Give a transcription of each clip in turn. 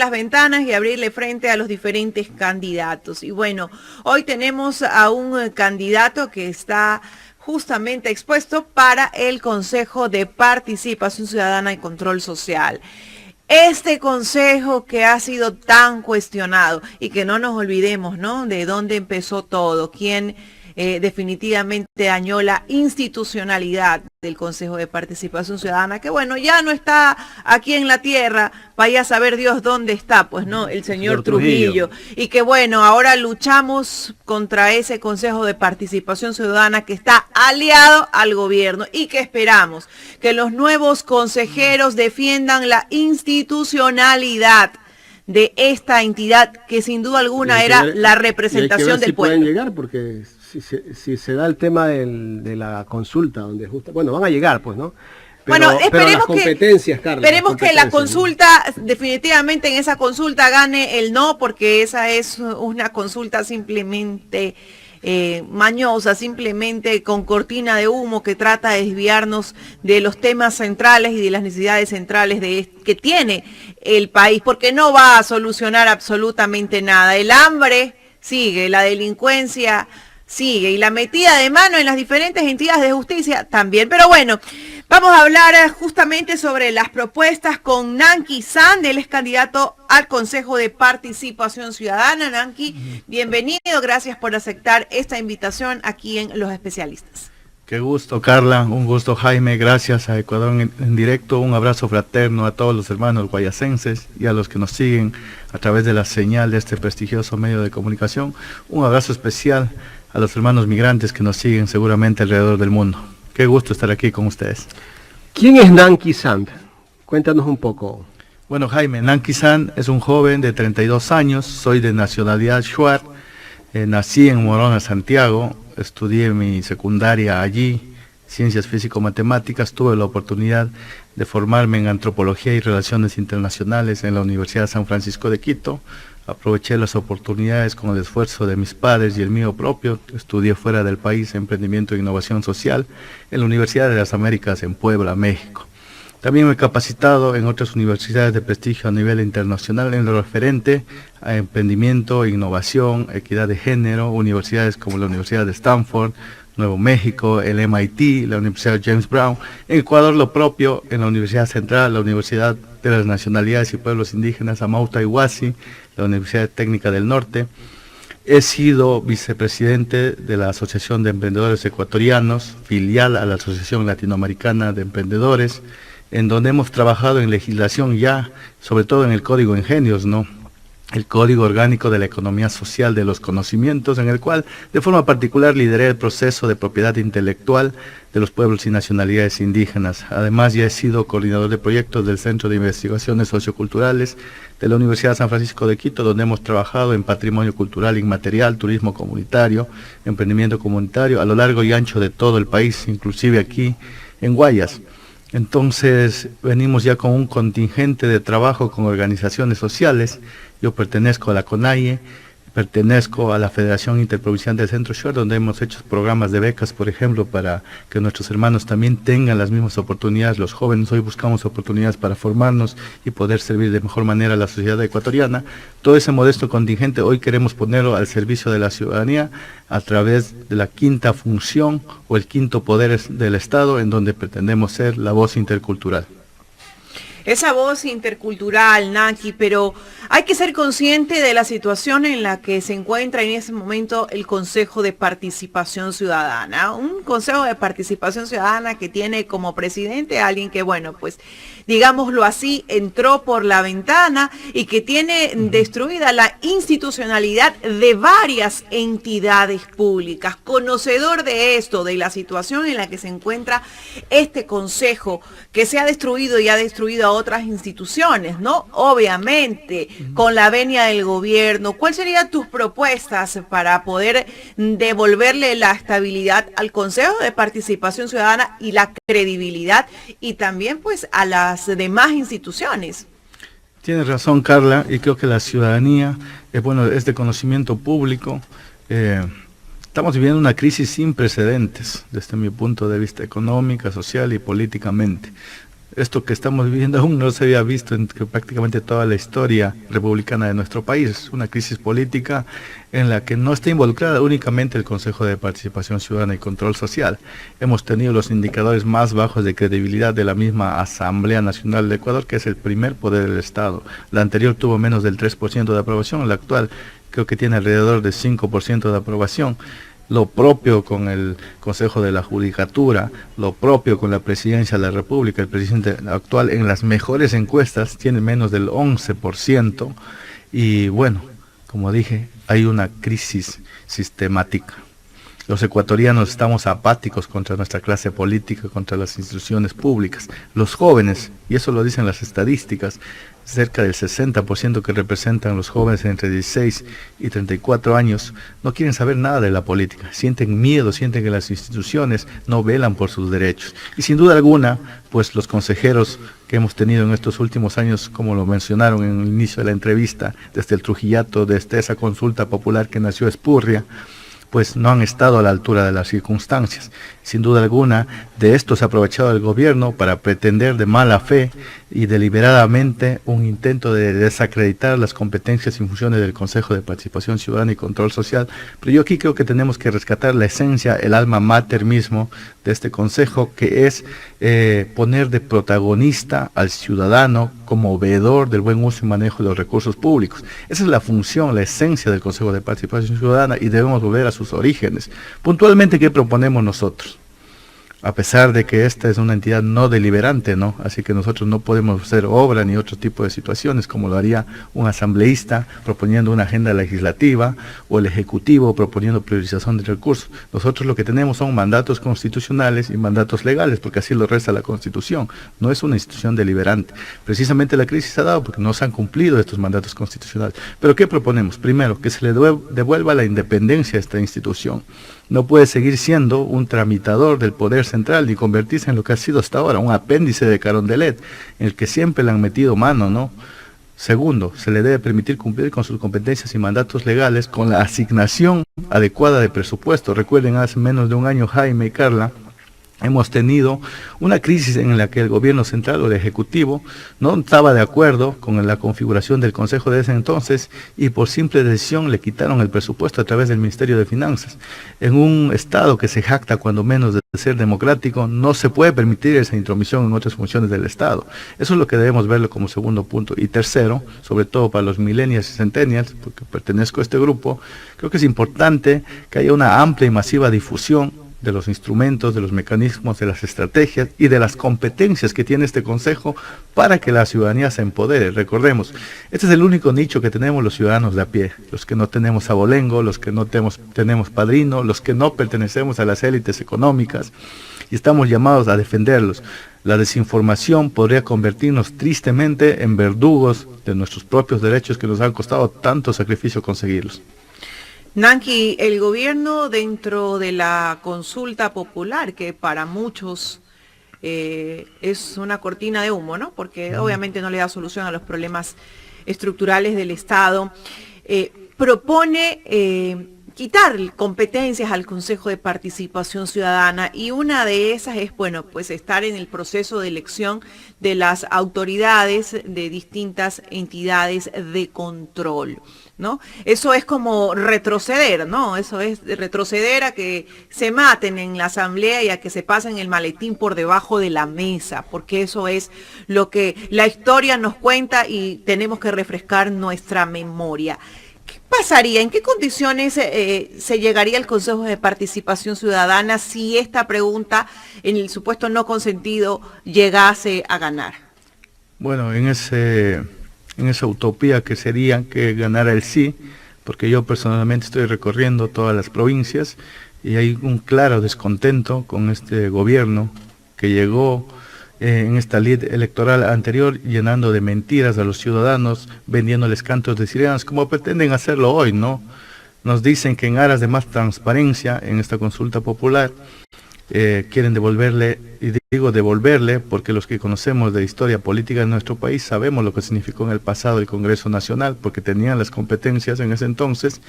las ventanas y abrirle frente a los diferentes candidatos. Y bueno, hoy tenemos a un candidato que está justamente expuesto para el Consejo de Participación Ciudadana y Control Social. Este consejo que ha sido tan cuestionado y que no nos olvidemos, ¿no?, de dónde empezó todo, quién definitivamente dañó la institucionalidad del Consejo de Participación Ciudadana, que bueno, ya no está aquí en la tierra, vaya a saber Dios dónde está, pues no, el señor Trujillo, y que bueno, ahora luchamos contra ese Consejo de Participación Ciudadana que está aliado al gobierno y que esperamos que los nuevos consejeros defiendan la institucionalidad de esta entidad que sin duda alguna era la representación del pueblo. Pueden llegar porque si se da el tema de la consulta, donde bueno, van a llegar, pues, ¿no? Bueno, esperemos que la consulta, definitivamente en esa consulta gane el no, porque esa es una consulta simplemente mañosa, simplemente con cortina de humo que trata de desviarnos de los temas centrales y de las necesidades centrales que tiene el país, porque no va a solucionar absolutamente nada. El hambre sigue, la delincuencia sigue y la metida de mano en las diferentes entidades de justicia también. Pero bueno, vamos a hablar justamente sobre las propuestas con Nanqui Sand. Él es candidato al Consejo de Participación Ciudadana. Nanqui, bienvenido, gracias por aceptar esta invitación aquí en Los Especialistas. Qué gusto, Carla, un gusto, Jaime, gracias a Ecuador en directo, un abrazo fraterno a todos los hermanos guayacenses y a los que nos siguen a través de la señal de este prestigioso medio de comunicación, un abrazo especial a los hermanos migrantes que nos siguen seguramente alrededor del mundo. Qué gusto estar aquí con ustedes. ¿Quién es Nanqui Sand? Cuéntanos un poco. Bueno, Jaime, Nanqui Sand es un joven de 32 años, soy de nacionalidad shuar, nací en Morona, Santiago, estudié mi secundaria allí, ciencias físico-matemáticas, tuve la oportunidad de formarme en antropología y relaciones internacionales en la Universidad San Francisco de Quito. Aproveché las oportunidades con el esfuerzo de mis padres y el mío propio. Estudié fuera del país emprendimiento e innovación social en la Universidad de las Américas en Puebla, México. También me he capacitado en otras universidades de prestigio a nivel internacional en lo referente a emprendimiento, innovación, equidad de género, universidades como la Universidad de Stanford, Nuevo México, el MIT, la Universidad James Brown, en Ecuador lo propio, en la Universidad Central, la Universidad de las Nacionalidades y Pueblos Indígenas, Amauta y Huasi, la Universidad Técnica del Norte. He sido vicepresidente de la Asociación de Emprendedores Ecuatorianos, filial a la Asociación Latinoamericana de Emprendedores, en donde hemos trabajado en legislación ya, sobre todo en el Código Ingenios, ¿no?, el Código Orgánico de la Economía Social de los Conocimientos, en el cual de forma particular lideré el proceso de propiedad intelectual de los pueblos y nacionalidades indígenas. Además, ya he sido coordinador de proyectos del Centro de Investigaciones Socioculturales de la Universidad San Francisco de Quito, donde hemos trabajado en patrimonio cultural inmaterial, turismo comunitario, emprendimiento comunitario, a lo largo y ancho de todo el país, inclusive aquí en Guayas. Entonces, venimos ya con un contingente de trabajo con organizaciones sociales. Yo pertenezco a la CONAIE, pertenezco a la Federación Interprovincial del Centro Shuar, donde hemos hecho programas de becas, por ejemplo, para que nuestros hermanos también tengan las mismas oportunidades. Los jóvenes hoy buscamos oportunidades para formarnos y poder servir de mejor manera a la sociedad ecuatoriana. Todo ese modesto contingente hoy queremos ponerlo al servicio de la ciudadanía a través de la quinta función o el quinto poder del Estado, en donde pretendemos ser la voz intercultural. Esa voz intercultural, Nanqui, pero hay que ser consciente de la situación en la que se encuentra en ese momento el Consejo de Participación Ciudadana. Un Consejo de Participación Ciudadana que tiene como presidente a alguien que, bueno, pues, digámoslo así, entró por la ventana y que tiene destruida la institucionalidad de varias entidades públicas. Conocedor de esto, de la situación en la que se encuentra este Consejo, que se ha destruido y ha destruido a otras instituciones, ¿no? Obviamente, con la venia del gobierno. ¿Cuáles serían tus propuestas para poder devolverle la estabilidad al Consejo de Participación Ciudadana y la credibilidad y también pues a las demás instituciones? Tienes razón, Carla, y creo que la ciudadanía, bueno, es de conocimiento público. Estamos viviendo una crisis sin precedentes desde mi punto de vista económica, social y políticamente. Esto que estamos viviendo aún no se había visto en que prácticamente toda la historia republicana de nuestro país. Es una crisis política en la que no está involucrada únicamente el Consejo de Participación Ciudadana y Control Social. Hemos tenido los indicadores más bajos de credibilidad de la misma Asamblea Nacional de Ecuador, que es el primer poder del Estado. La anterior tuvo menos del 3% de aprobación, la actual creo que tiene alrededor de 5% de aprobación. Lo propio con el Consejo de la Judicatura, lo propio con la Presidencia de la República. El presidente actual en las mejores encuestas tiene menos del 11%, y bueno, como dije, hay una crisis sistemática. Los ecuatorianos estamos apáticos contra nuestra clase política, contra las instituciones públicas. Los jóvenes, y eso lo dicen las estadísticas, cerca del 60% que representan los jóvenes entre 16 y 34 años, no quieren saber nada de la política, sienten miedo, sienten que las instituciones no velan por sus derechos. Y sin duda alguna, pues los consejeros que hemos tenido en estos últimos años, como lo mencionaron en el inicio de la entrevista, desde el Trujillato, desde esa consulta popular que nació espurria, pues no han estado a la altura de las circunstancias. Sin duda alguna, de esto se ha aprovechado el gobierno para pretender de mala fe y deliberadamente un intento de desacreditar las competencias y funciones del Consejo de Participación Ciudadana y Control Social. Pero yo aquí creo que tenemos que rescatar la esencia, el alma mater mismo de este Consejo, que es poner de protagonista al ciudadano como veedor del buen uso y manejo de los recursos públicos. Esa es la función, la esencia del Consejo de Participación Ciudadana, y debemos volver a sus orígenes. Puntualmente, ¿qué proponemos nosotros? A pesar de que esta es una entidad no deliberante, ¿no? Así que nosotros no podemos hacer obra ni otro tipo de situaciones como lo haría un asambleísta proponiendo una agenda legislativa, o el ejecutivo proponiendo priorización de recursos. Nosotros lo que tenemos son mandatos constitucionales y mandatos legales, porque así lo resta la Constitución. No es una institución deliberante. Precisamente la crisis se ha dado porque no se han cumplido estos mandatos constitucionales. Pero ¿qué proponemos? Primero, que se le devuelva la independencia a esta institución. No puede seguir siendo un tramitador del poder central ni convertirse en lo que ha sido hasta ahora, un apéndice de Carondelet, en el que siempre le han metido mano, ¿no? Segundo, se le debe permitir cumplir con sus competencias y mandatos legales con la asignación adecuada de presupuesto. Recuerden, hace menos de un año, Jaime y Carla, hemos tenido una crisis en la que el gobierno central o el ejecutivo no estaba de acuerdo con la configuración del Consejo de ese entonces, y por simple decisión le quitaron el presupuesto a través del Ministerio de Finanzas. En un Estado que se jacta cuando menos de ser democrático, no se puede permitir esa intromisión en otras funciones del Estado. Eso es lo que debemos verlo como segundo punto. Y tercero, sobre todo para los millennials y centennials, porque pertenezco a este grupo, creo que es importante que haya una amplia y masiva difusión de los instrumentos, de los mecanismos, de las estrategias y de las competencias que tiene este Consejo para que la ciudadanía se empodere. Recordemos, este es el único nicho que tenemos los ciudadanos de a pie, los que no tenemos abolengo, los que no tenemos padrino, los que no pertenecemos a las élites económicas, y estamos llamados a defenderlos. La desinformación podría convertirnos tristemente en verdugos de nuestros propios derechos que nos han costado tanto sacrificio conseguirlos. Nanqui, el gobierno, dentro de la consulta popular, que para muchos es una cortina de humo, ¿no? Porque obviamente no le da solución a los problemas estructurales del Estado, propone quitar competencias al Consejo de Participación Ciudadana, y una de esas es, bueno, pues estar en el proceso de elección de las autoridades de distintas entidades de control, ¿no? Eso es como retroceder, ¿no? Eso es retroceder a que se maten en la asamblea y a que se pasen el maletín por debajo de la mesa, porque eso es lo que la historia nos cuenta y tenemos que refrescar nuestra memoria. ¿Qué pasaría? ¿En qué condiciones se llegaría al Consejo de Participación Ciudadana si esta pregunta, en el supuesto no consentido, llegase a ganar? Bueno, en esa utopía que sería que ganara el sí, porque yo personalmente estoy recorriendo todas las provincias y hay un claro descontento con este gobierno que llegó en esta lid electoral anterior llenando de mentiras a los ciudadanos, vendiéndoles cantos de sirenas, como pretenden hacerlo hoy, ¿no? Nos dicen que en aras de más transparencia en esta consulta popular quieren devolverle, y digo devolverle porque los que conocemos de historia política de nuestro país sabemos lo que significó en el pasado el Congreso Nacional, porque tenían las competencias en ese entonces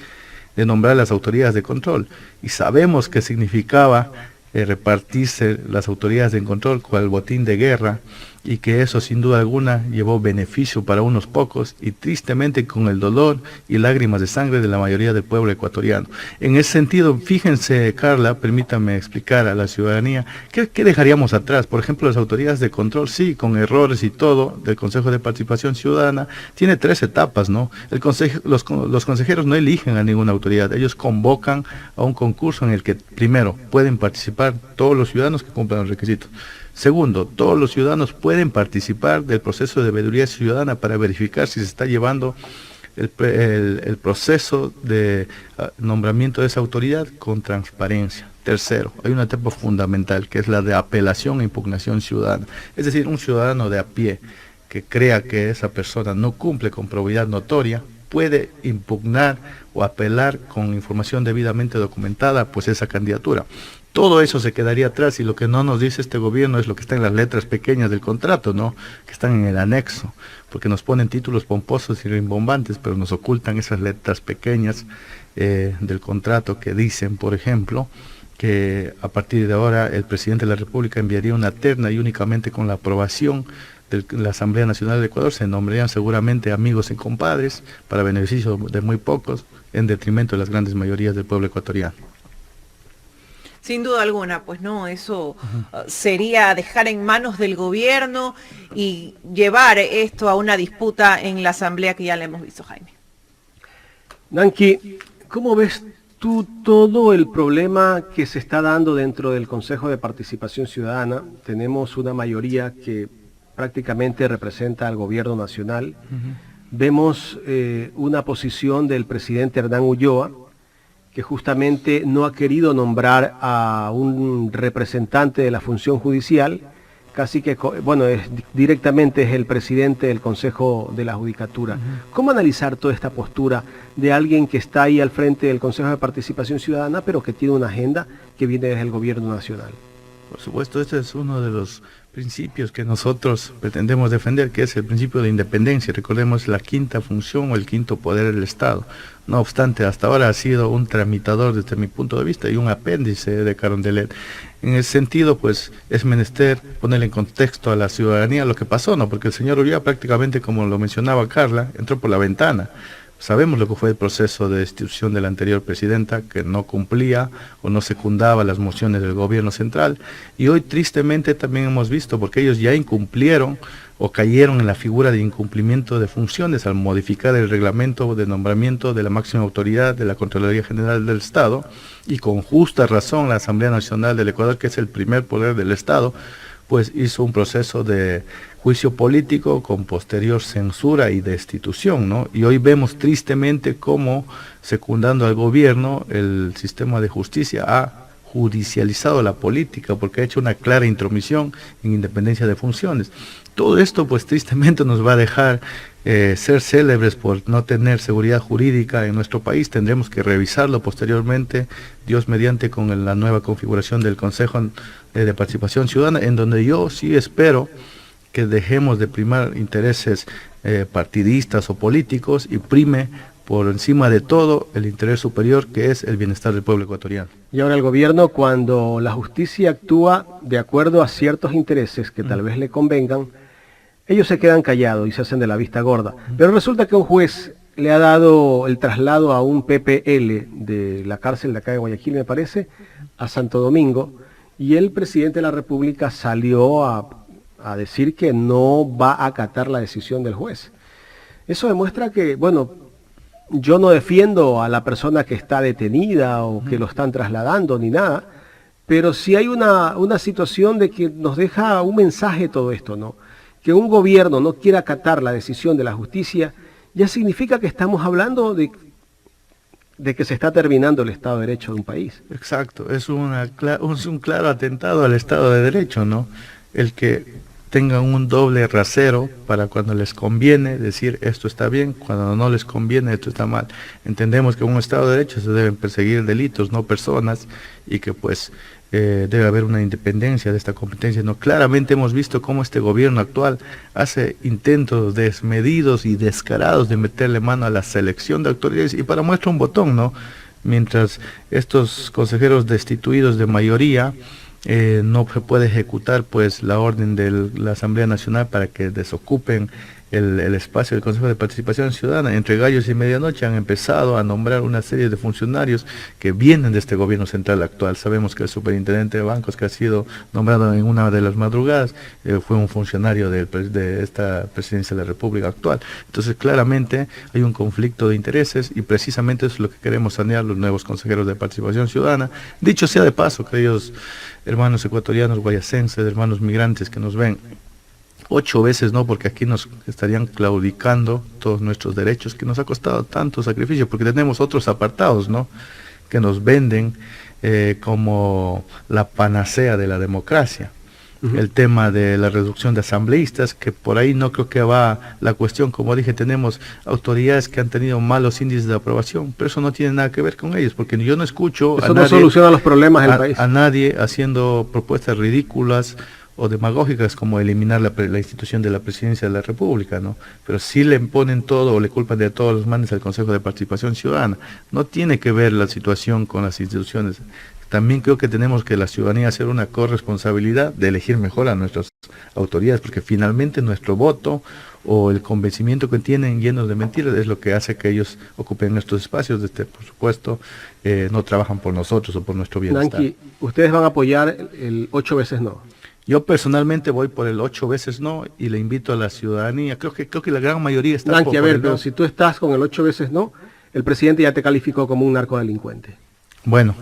de nombrar las autoridades de control, y sabemos qué significaba repartirse las autoridades de control con el botín de guerra y que eso sin duda alguna llevó beneficio para unos pocos y tristemente con el dolor y lágrimas de sangre de la mayoría del pueblo ecuatoriano. En ese sentido, fíjense, Carla, permítame explicar a la ciudadanía, ¿qué dejaríamos atrás? Por ejemplo, las autoridades de control, sí, con errores y todo, del Consejo de Participación Ciudadana, tiene 3 etapas, ¿no? Los consejeros no eligen a ninguna autoridad, ellos convocan a un concurso en el que, primero, pueden participar todos los ciudadanos que cumplan los requisitos. Segundo, todos los ciudadanos pueden participar del proceso de veeduría ciudadana para verificar si se está llevando el proceso de nombramiento de esa autoridad con transparencia. Tercero, hay una etapa fundamental que es la de apelación e impugnación ciudadana. Es decir, un ciudadano de a pie que crea que esa persona no cumple con probidad notoria puede impugnar o apelar con información debidamente documentada pues esa candidatura. Todo eso se quedaría atrás y lo que no nos dice este gobierno es lo que está en las letras pequeñas del contrato, ¿no? Que están en el anexo, porque nos ponen títulos pomposos y rimbombantes, pero nos ocultan esas letras pequeñas del contrato que dicen, por ejemplo, que a partir de ahora el presidente de la República enviaría una terna y únicamente con la aprobación de la Asamblea Nacional de Ecuador se nombrarían seguramente amigos y compadres para beneficio de muy pocos, en detrimento de las grandes mayorías del pueblo ecuatoriano. Sin duda alguna, pues no, eso sería dejar en manos del gobierno y llevar esto a una disputa en la asamblea que ya la hemos visto, Jaime. Nanki, ¿cómo ves tú todo el problema que se está dando dentro del Consejo de Participación Ciudadana? Tenemos una mayoría que prácticamente representa al gobierno nacional. Vemos una posición del presidente Hernán Ulloa, que justamente no ha querido nombrar a un representante de la función judicial, casi que, bueno, directamente es el presidente del Consejo de la Judicatura. ¿Cómo analizar toda esta postura de alguien que está ahí al frente del Consejo de Participación Ciudadana, pero que tiene una agenda que viene desde el gobierno nacional? Por supuesto, este es uno de los principios que nosotros pretendemos defender, que es el principio de independencia. Recordemos la quinta función o el quinto poder del Estado. No obstante, hasta ahora ha sido un tramitador desde mi punto de vista y un apéndice de Carondelet. En ese sentido, pues es menester ponerle en contexto a la ciudadanía lo que pasó, ¿no? Porque el señor Ulloa prácticamente, como lo mencionaba Carla, entró por la ventana. Sabemos lo que fue el proceso de destitución de la anterior presidenta, que no cumplía o no secundaba las mociones del gobierno central. Y hoy tristemente también hemos visto, porque ellos ya incumplieron o cayeron en la figura de incumplimiento de funciones al modificar el reglamento de nombramiento de la máxima autoridad de la Contraloría General del Estado, y con justa razón la Asamblea Nacional del Ecuador, que es el primer poder del Estado, pues hizo un proceso de juicio político con posterior censura y destitución, ¿no? Y hoy vemos tristemente cómo, secundando al gobierno, el sistema de justicia ha judicializado la política porque ha hecho una clara intromisión en independencia de funciones. Todo esto, pues tristemente nos va a dejar ser célebres por no tener seguridad jurídica en nuestro país. Tendremos que revisarlo posteriormente, Dios mediante, con la nueva configuración del Consejo de Participación Ciudadana, en donde yo sí espero que dejemos de primar intereses partidistas o políticos y prime por encima de todo el interés superior, que es el bienestar del pueblo ecuatoriano. Y ahora el gobierno, cuando la justicia actúa de acuerdo a ciertos intereses que tal vez le convengan, ellos se quedan callados y se hacen de la vista gorda. Pero resulta que un juez le ha dado el traslado a un PPL de la cárcel de acá de Guayaquil, me parece, a Santo Domingo, y el presidente de la República salió a decir que no va a acatar la decisión del juez. Eso demuestra que, bueno, yo no defiendo a la persona que está detenida o que lo están trasladando ni nada, pero sí hay una situación de que nos deja un mensaje todo esto, ¿no? Que un gobierno no quiera acatar la decisión de la justicia, ya significa que estamos hablando de que se está terminando el Estado de Derecho de un país. Exacto, es un claro atentado al Estado de Derecho, ¿no? El que tengan un doble rasero para cuando les conviene decir esto está bien, cuando no les conviene esto está mal. Entendemos que en un Estado de Derecho se deben perseguir delitos, no personas, y que pues debe haber una independencia de esta competencia. No, claramente hemos visto cómo este gobierno actual hace intentos desmedidos y descarados de meterle mano a la selección de autoridades, y para muestra un botón, ¿no? Mientras estos consejeros destituidos de mayoría no se puede ejecutar pues la orden de la Asamblea Nacional para que desocupen el espacio del Consejo de Participación Ciudadana. Entre gallos y medianoche han empezado a nombrar una serie de funcionarios que vienen de este gobierno central actual. Sabemos que el superintendente de bancos que ha sido nombrado en una de las madrugadas fue un funcionario de esta presidencia de la República actual. Entonces claramente hay un conflicto de intereses y precisamente eso es lo que queremos sanear los nuevos consejeros de Participación Ciudadana. Dicho sea de paso, queridos hermanos ecuatorianos, guayacenses, hermanos migrantes que nos ven, 8 veces no, porque aquí nos estarían claudicando todos nuestros derechos, que nos ha costado tanto sacrificio, porque tenemos otros apartados, ¿no?, que nos venden como la panacea de la democracia. El tema de la reducción de asambleístas, que por ahí no creo que va la cuestión. Como dije, tenemos autoridades que han tenido malos índices de aprobación, pero eso no tiene nada que ver con ellos, porque yo no escucho eso no soluciona los problemas del país. A nadie haciendo propuestas ridículas o demagógicas como eliminar la institución de la presidencia de la República, ¿no? Pero sí le ponen todo o le culpan de todos los males al Consejo de Participación Ciudadana. No tiene que ver la situación con las instituciones. También creo que tenemos que la ciudadanía hacer una corresponsabilidad de elegir mejor a nuestras autoridades, porque finalmente nuestro voto o el convencimiento que tienen llenos de mentiras es lo que hace que ellos ocupen estos espacios. Por supuesto, no trabajan por nosotros o por nuestro bienestar. Nanqui, ¿ustedes van a apoyar el 8 veces no? Yo personalmente voy por el 8 veces no y le invito a la ciudadanía. Creo que la gran mayoría está Nanqui, por el pero no. si tú estás con el 8 veces no, el presidente ya te calificó como un narcodelincuente. Bueno,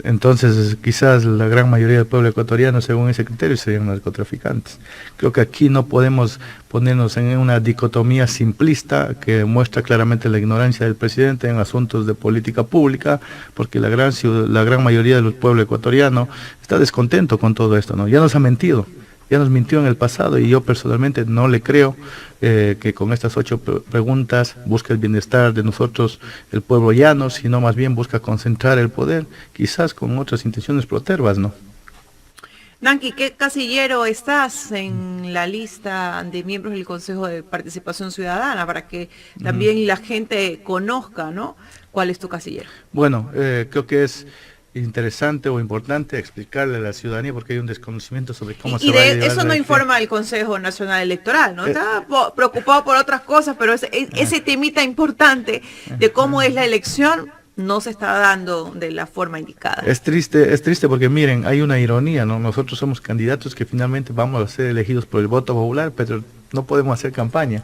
entonces quizás la gran mayoría del pueblo ecuatoriano, según ese criterio, serían narcotraficantes. Creo que aquí no podemos ponernos en una dicotomía simplista que muestra claramente la ignorancia del presidente en asuntos de política pública, porque la gran mayoría del pueblo ecuatoriano está descontento con todo esto, ¿no? Ya nos ha mentido. Ya nos mintió en el pasado y yo personalmente no le creo que con estas 8 preguntas busque el bienestar de nosotros, el pueblo llano, sino más bien busca concentrar el poder, quizás con otras intenciones protervas, ¿no? Nanqui, ¿qué casillero estás en la lista de miembros del Consejo de Participación Ciudadana para que también la gente conozca, ¿no?, cuál es tu casillero? Bueno, creo que es interesante o importante explicarle a la ciudadanía porque hay un desconocimiento sobre cómo se va a llevar eso no informa el Consejo Nacional Electoral, ¿no? Está preocupado por otras cosas, pero ese temita importante de cómo es la elección no se está dando de la forma indicada. Es triste porque miren, hay una ironía, ¿no? Nosotros somos candidatos que finalmente vamos a ser elegidos por el voto popular, pero no podemos hacer campaña.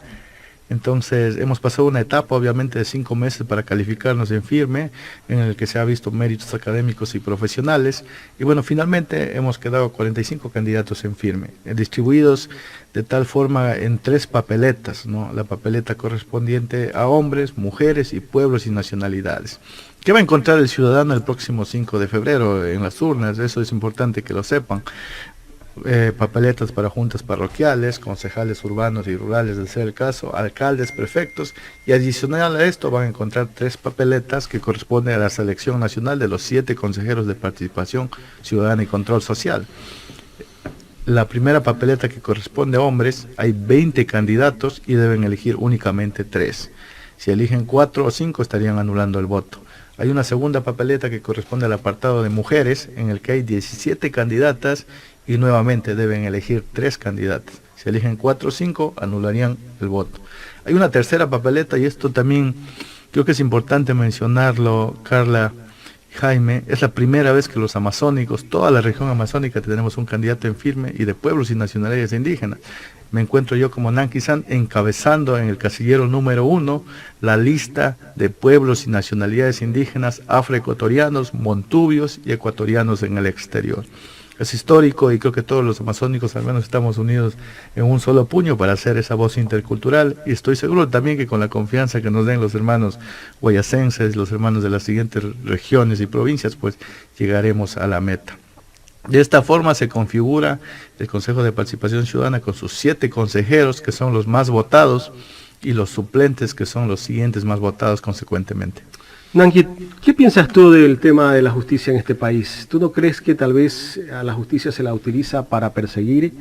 Entonces hemos pasado una etapa obviamente de 5 meses para calificarnos en firme, en el que se ha visto méritos académicos y profesionales, y bueno, finalmente hemos quedado 45 candidatos en firme, distribuidos de tal forma en 3 papeletas, ¿no? La papeleta correspondiente a hombres, mujeres y pueblos y nacionalidades. ¿Qué va a encontrar el ciudadano el próximo 5 de febrero en las urnas? Eso es importante que lo sepan. Papeletas para juntas parroquiales, concejales urbanos y rurales, de ser el caso, alcaldes, prefectos, y adicional a esto van a encontrar 3 papeletas que corresponden a la selección nacional de los 7 consejeros de participación ciudadana y control social. La primera papeleta, que corresponde a hombres, hay 20 candidatos y deben elegir únicamente 3. Si eligen 4 o 5 estarían anulando el voto. Hay una segunda papeleta que corresponde al apartado de mujeres, en el que hay 17 candidatas y nuevamente deben elegir 3 candidatas. Si eligen 4 o 5, anularían el voto. Hay una tercera papeleta, y esto también creo que es importante mencionarlo, Carla y Jaime. Es la primera vez que los amazónicos, toda la región amazónica, tenemos un candidato en firme, y de pueblos y nacionalidades indígenas. Me encuentro yo como Nanqui San encabezando en el casillero número 1 la lista de pueblos y nacionalidades indígenas afroecuatorianos, montubios y ecuatorianos en el exterior. Es histórico y creo que todos los amazónicos al menos estamos unidos en un solo puño para hacer esa voz intercultural, y estoy seguro también que con la confianza que nos den los hermanos guayacenses, los hermanos de las siguientes regiones y provincias, pues llegaremos a la meta. De esta forma se configura el Consejo de Participación Ciudadana con sus 7 consejeros, que son los más votados, y los suplentes, que son los siguientes más votados consecuentemente. Nanqui, ¿qué piensas tú del tema de la justicia en este país? ¿Tú no crees que tal vez a la justicia se la utiliza para perseguir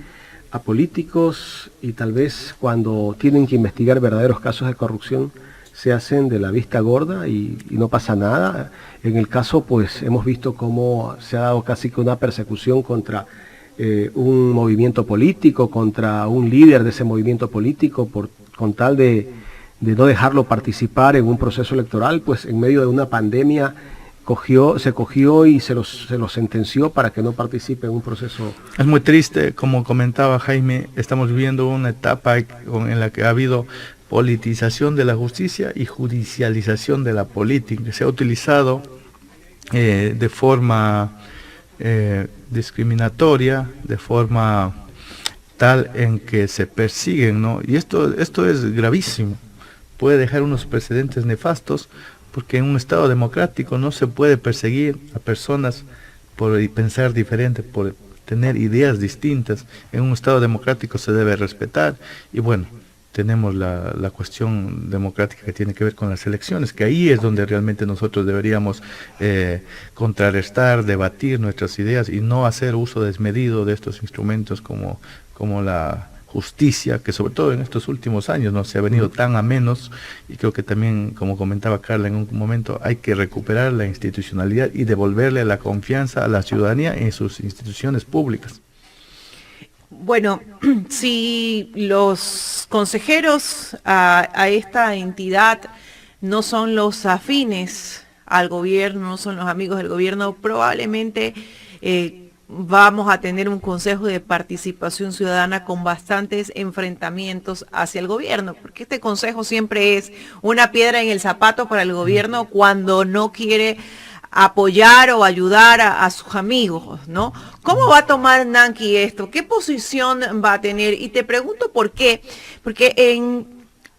a políticos y tal vez cuando tienen que investigar verdaderos casos de corrupción se hacen de la vista gorda y no pasa nada. En el caso, pues hemos visto cómo se ha dado casi que una persecución contra un movimiento político, contra un líder de ese movimiento político, con tal de no dejarlo participar en un proceso electoral, pues en medio de una pandemia se cogió y se lo sentenció para que no participe en un proceso. Es muy triste, como comentaba Jaime, estamos viviendo una etapa en la que ha habido politización de la justicia y judicialización de la política. Se ha utilizado de forma discriminatoria, de forma tal en que se persiguen, ¿no? Y esto es gravísimo, puede dejar unos precedentes nefastos, porque en un Estado democrático no se puede perseguir a personas por pensar diferente, por tener ideas distintas. En un Estado democrático se debe respetar. Y bueno, tenemos la cuestión democrática que tiene que ver con las elecciones, que ahí es donde realmente nosotros deberíamos contrarrestar, debatir nuestras ideas y no hacer uso desmedido de estos instrumentos como la justicia, que sobre todo en estos últimos años no se ha venido tan a menos, y creo que también, como comentaba Carla en un momento, hay que recuperar la institucionalidad y devolverle la confianza a la ciudadanía en sus instituciones públicas. Bueno, si los consejeros a esta entidad no son los afines al gobierno, no son los amigos del gobierno, probablemente vamos a tener un consejo de participación ciudadana con bastantes enfrentamientos hacia el gobierno, porque este consejo siempre es una piedra en el zapato para el gobierno cuando no quiere apoyar o ayudar a sus amigos, ¿no? ¿Cómo va a tomar Nanqui esto? ¿Qué posición va a tener? Y te pregunto por qué, porque en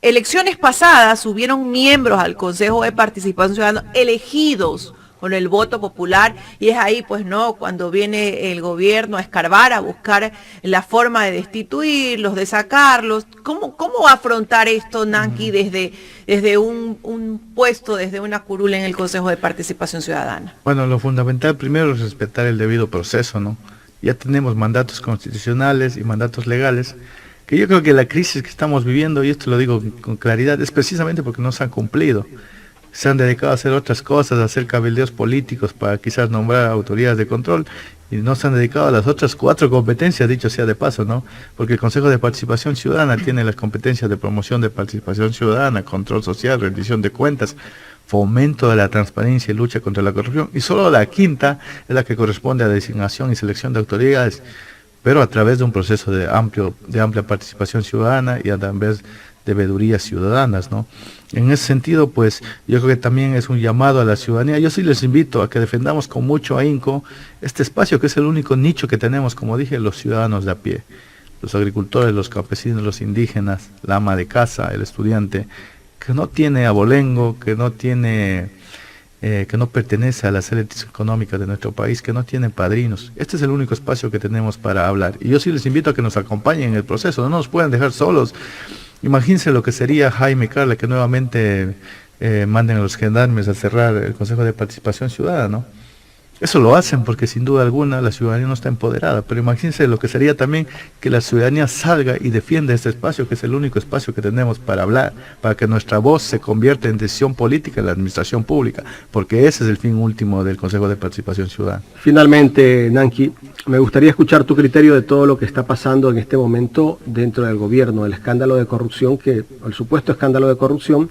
elecciones pasadas hubieron miembros al Consejo de Participación Ciudadana elegidos con el voto popular, y es ahí, pues, ¿no?, cuando viene el gobierno a escarbar, a buscar la forma de destituirlos, de sacarlos. ¿Cómo va a afrontar esto, Nanqui, desde un puesto, desde una curula en el Consejo de Participación Ciudadana? Bueno, lo fundamental primero es respetar el debido proceso, ¿no? Ya tenemos mandatos constitucionales y mandatos legales, que yo creo que la crisis que estamos viviendo, y esto lo digo con claridad, es precisamente porque no se han cumplido. Se han dedicado a hacer otras cosas, a hacer cabildeos políticos para quizás nombrar autoridades de control, y no se han dedicado a las otras 4 competencias, dicho sea de paso, ¿no? Porque el Consejo de Participación Ciudadana tiene las competencias de promoción de participación ciudadana, control social, rendición de cuentas, fomento de la transparencia y lucha contra la corrupción, y solo la 5ª es la que corresponde a designación y selección de autoridades, pero a través de un proceso de amplia participación ciudadana y a través de veedurías ciudadanas, ¿no? En ese sentido, pues, yo creo que también es un llamado a la ciudadanía. Yo sí les invito a que defendamos con mucho ahínco este espacio, que es el único nicho que tenemos, como dije, los ciudadanos de a pie, los agricultores, los campesinos, los indígenas, la ama de casa, el estudiante, que no tiene abolengo, que no pertenece a las élites económicas de nuestro país, que no tiene padrinos. Este es el único espacio que tenemos para hablar. Y yo sí les invito a que nos acompañen en el proceso, no nos pueden dejar solos. Imagínense lo que sería, Jaime y Carla, que nuevamente manden a los gendarmes a cerrar el Consejo de Participación Ciudadana, ¿no? Eso lo hacen porque sin duda alguna la ciudadanía no está empoderada, pero imagínense lo que sería también que la ciudadanía salga y defienda este espacio, que es el único espacio que tenemos para hablar, para que nuestra voz se convierta en decisión política en la administración pública, porque ese es el fin último del Consejo de Participación Ciudadana. Finalmente, Nanqui, me gustaría escuchar tu criterio de todo lo que está pasando en este momento dentro del gobierno, el escándalo de corrupción, el supuesto escándalo de corrupción,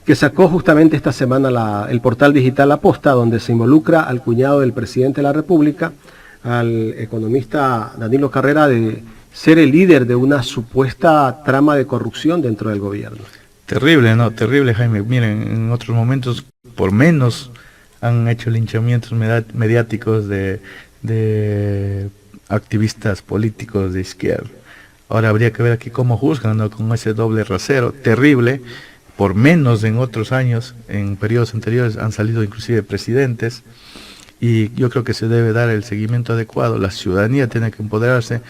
que sacó justamente esta semana el portal digital La Posta, donde se involucra al cuñado del presidente de la República, al economista Danilo Carrera, de ser el líder de una supuesta trama de corrupción dentro del gobierno. Terrible, ¿no? Terrible, Jaime. Miren, en otros momentos, por menos, han hecho linchamientos mediáticos de activistas políticos de izquierda. Ahora habría que ver aquí cómo juzgan, ¿no?, con ese doble rasero terrible. Por menos en otros años, en periodos anteriores, han salido inclusive presidentes, y yo creo que se debe dar el seguimiento adecuado. La ciudadanía tiene que empoderarse.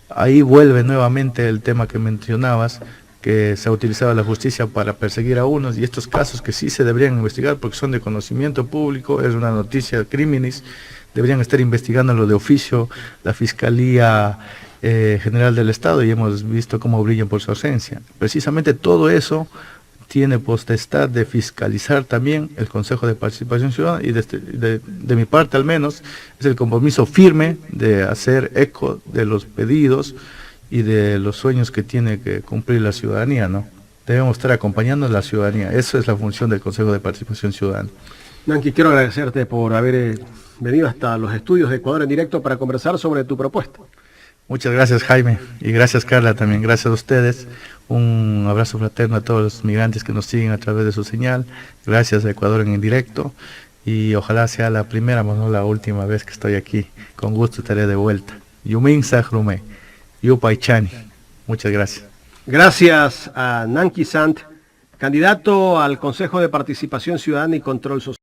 Ahí vuelve nuevamente el tema que mencionabas, que se ha utilizado la justicia para perseguir a unos, y estos casos que sí se deberían investigar porque son de conocimiento público, es una noticia criminis, deberían estar investigándolo de oficio la Fiscalía General del Estado, y hemos visto cómo brillan por su ausencia. Precisamente todo eso tiene potestad de fiscalizar también el Consejo de Participación Ciudadana y de mi parte al menos es el compromiso firme de hacer eco de los pedidos y de los sueños que tiene que cumplir la ciudadanía, ¿no? Debemos estar acompañando a la ciudadanía, esa es la función del Consejo de Participación Ciudadana. Nanqui, quiero agradecerte por haber venido hasta los estudios de Ecuador en directo para conversar sobre tu propuesta. Muchas gracias, Jaime, y gracias, Carla, también gracias a ustedes. Un abrazo fraterno a todos los migrantes que nos siguen a través de su señal. Gracias a Ecuador en directo y ojalá sea la primera, pero no la última vez que estoy aquí. Con gusto estaré de vuelta. Yumin Sajrume, Yupaychani. Muchas gracias. Gracias a Nanqui Sant, candidato al Consejo de Participación Ciudadana y Control Social.